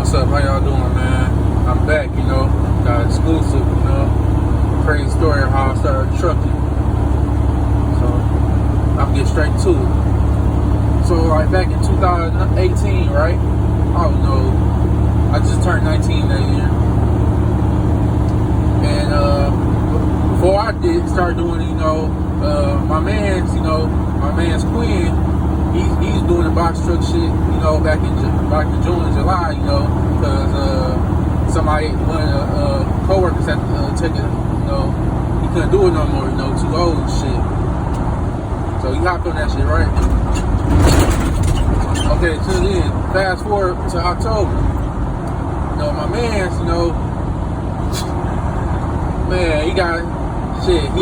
What's up? How y'all doing, man? I'm back, got exclusive, crazy story of how I started trucking. So, I'll get straight to it. So, like, back in 2018, right? I don't know. I just turned 19 that year. And, before I did start doing it, my man's Quinn, he's doing the box truck shit, back in June and July, because one of the coworkers had to take it, he couldn't do it no more, too old and shit. So he hopped on that shit, right? Okay, till then, fast forward to October. My man's, man, he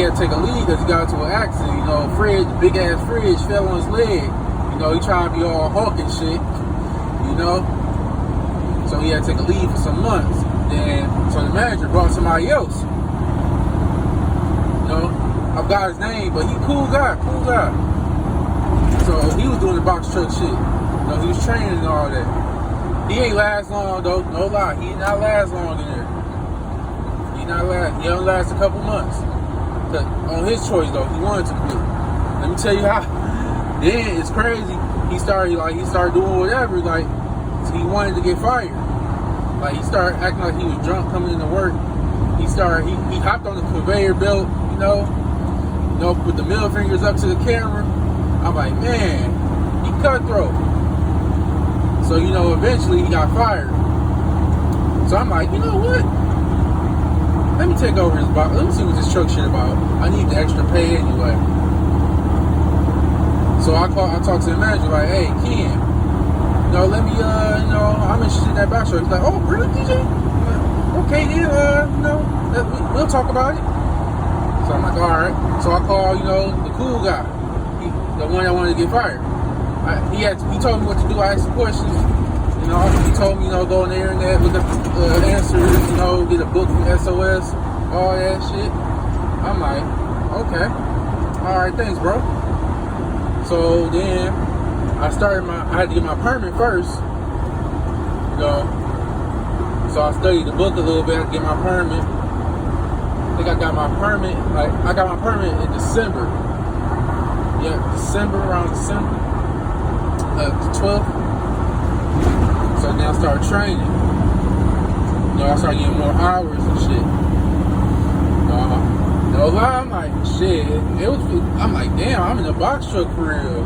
had to take a lead because he got into an accident, big ass fridge fell on his leg. He tried to be all Hulk and shit, So he had to take a leave for some months. So the manager brought somebody else. I forgot his name, but he cool guy. So he was doing the box truck shit. He was training and all that. He ain't last long though, no lie. He did not last long in there. He only last a couple months. On his choice though, he wanted to quit. Let me tell you how. Then it's crazy. He started doing whatever. Like he wanted to get fired. Like he started acting like he was drunk coming into work. He hopped on the conveyor belt. With the middle fingers up to the camera. I'm like, man, he cutthroat. So eventually he got fired. So I'm like, you know what? Let me take over his box. Let me see what this truck shit about. I need the extra pay anyway. So I talked to the manager like, hey, Ken, let me, I'm interested in that box truck. He's like, oh, really, DJ? Okay, then, we'll talk about it. So I'm like, all right. So I called, the cool guy, the one that wanted to get fired. He told me what to do. I asked some questions. He told me, go on the internet, look up answers, get a book from SOS, all that shit. I'm like, okay. All right, thanks, bro. So then I had to get my permit first. So I studied the book a little bit to get my permit. I think I got my permit, I got my permit in December. Yeah, around December, the 12th. So then I started training. I started getting more hours and shit. No lie, I'm like, shit. I'm like, damn, I'm in a box truck for real.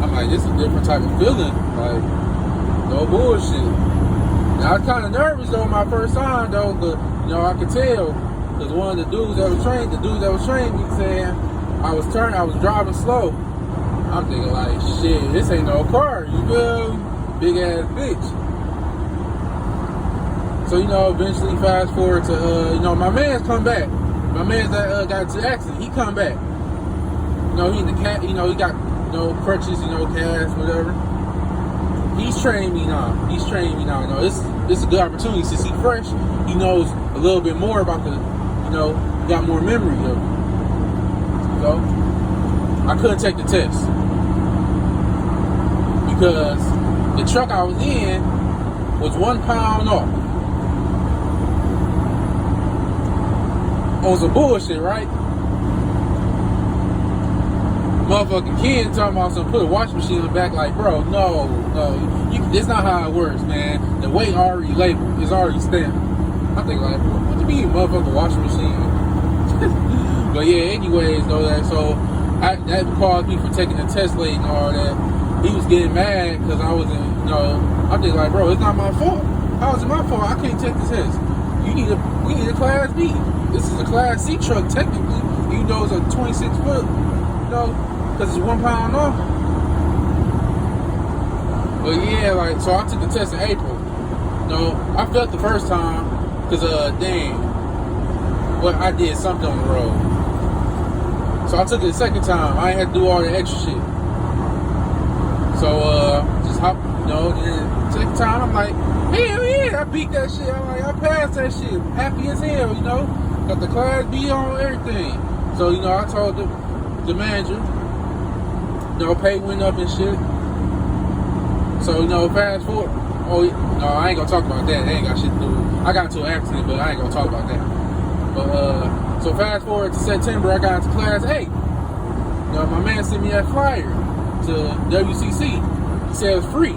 I'm like, this is a different type of feeling. Like, no bullshit. Now, I was kind of nervous though my first time though, but I could tell. Because one of the dudes that was trained me saying I was driving slow. I'm thinking like, shit, this ain't no car, you feel me? Big ass bitch. So eventually fast forward to my man's come back. My man's that got into the accident, he come back. He in the cat, he got crutches, cast, whatever. He's training me now. This is a good opportunity since he's fresh. He knows a little bit more about got more memory of it. So I couldn't take the test because the truck I was in was 1 pound off. On some bullshit, right? Motherfucking kid talking about some put a washing machine in the back, like, bro, no, that's not how it works, man. The weight already labeled, it's already stamped. I'm thinking like, what do you mean, motherfucking washing machine? But yeah, anyways, that caused me from taking the test late and all that. He was getting mad because I wasn't, I'm thinking like, bro, it's not my fault. How is it my fault? I can't take the test. We need a Class B. This is a Class C truck technically, even though it's a 26 foot, because it's 1 pound off. But yeah, so I took the test in April. I felt the first time because I did something on the road. So I took it the second time. I ain't had to do all the extra shit. So just hop, then second time I'm like, hell yeah, I beat that shit. I'm like, I passed that shit. Happy as hell, Got the Class B on everything. So, I told the manager, pay went up and shit. So, fast forward. Oh, no, I ain't gonna talk about that. They ain't got shit to do with it. I got into an accident, but I ain't gonna talk about that. But, so fast forward to September, I got into class 8. You know, my man sent me that flyer to WCC. He said it was free.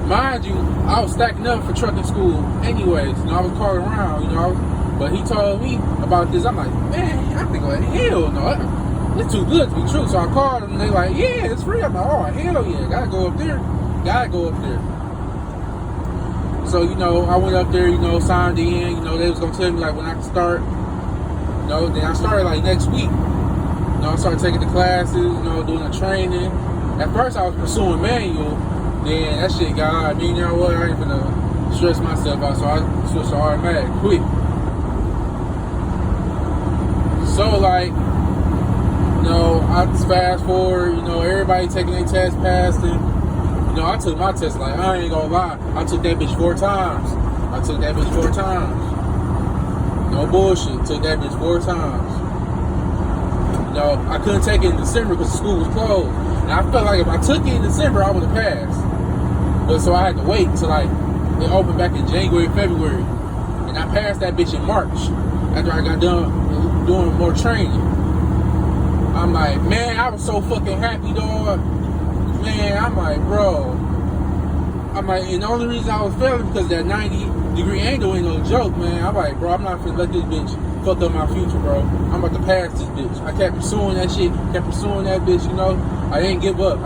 Mind you, I was stacking up for trucking school anyways. You know, I was calling around, you know. But he told me about this. I'm like, man, I think like, hell no. It's too good to be true. So I called them and they like, yeah, it's free. I'm like, oh, hell yeah. Gotta go up there. So, you know, I went up there, you know, signed in. You know, they was going to tell me, like, when I could start. You know, then I started, like, next week. You know, I started taking the classes, you know, doing the training. At first, I was pursuing manual. Then that shit got out. I mean, you know what? I ain't gonna stress myself out. So I switched to automatic quick. So, like, you know, I just fast forward, you know, everybody taking their test, passed it. You know, I took my test, like, I ain't gonna lie. I took that bitch 4 times. No bullshit. Took that bitch 4 times. You know, I couldn't take it in December because the school was closed. And I felt like if I took it in December, I would have passed. But so I had to wait until, like, it opened back in January, February. And I passed that bitch in March after I got done doing more training. I'm like, man, I was so fucking happy, dog. Man, I'm like, bro. I'm like, and the only reason I was failing because that 90-degree angle ain't no joke, man. I'm like, bro, I'm not finna let this bitch fuck up my future, bro. I'm about to pass this bitch. I kept pursuing that shit, you know. I didn't give up.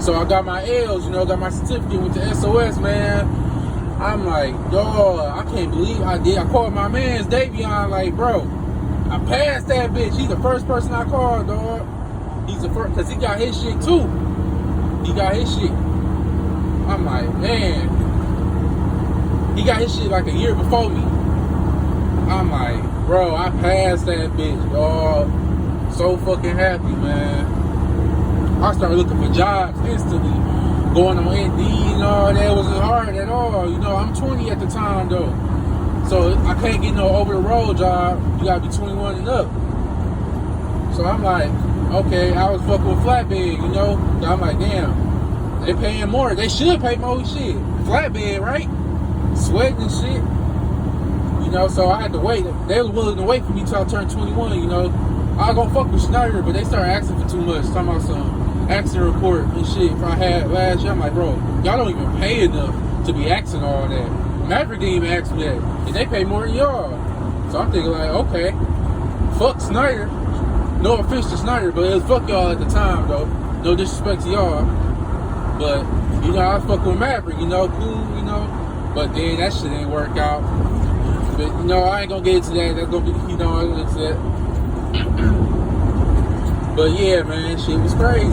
So I got my L's, you know, got my certificate with the SOS, man. I'm like, dog, I can't believe I did. I called my man's Davion, like, bro, I passed that bitch. He's the first person I called, dog. He's the first, because he got his shit too. I'm like, man. He got his shit like a year before me. I'm like, bro, I passed that bitch, dog. So fucking happy, man. I started looking for jobs instantly. Going on Indeed and all that wasn't hard at all. You know, I'm 20 at the time, though. So I can't get no over-the-road job. You gotta be 21 and up. So I'm like, okay, I was fucking with flatbed, you know? So I'm like, damn, they paying more. They should pay more shit. Flatbed, right? Sweating and shit. You know, so I had to wait. They was willing to wait for me till I turned 21, you know? I was gonna fuck with Schneider, but they started asking for too much. Talking about some accident report and shit if I had last year. I'm like, bro, y'all don't even pay enough to be asking all that. Maverick didn't even ask me that. And they pay more than y'all. So I'm thinking like, okay, fuck Snyder. No offense to Snyder, but it was fuck y'all at the time, though. No disrespect to y'all. But, you know, I fuck with Maverick, you know, cool, you know. But then that shit didn't work out. But, you know, I ain't gonna get into that. That's gonna be, you know, into that. But yeah, man, shit was crazy.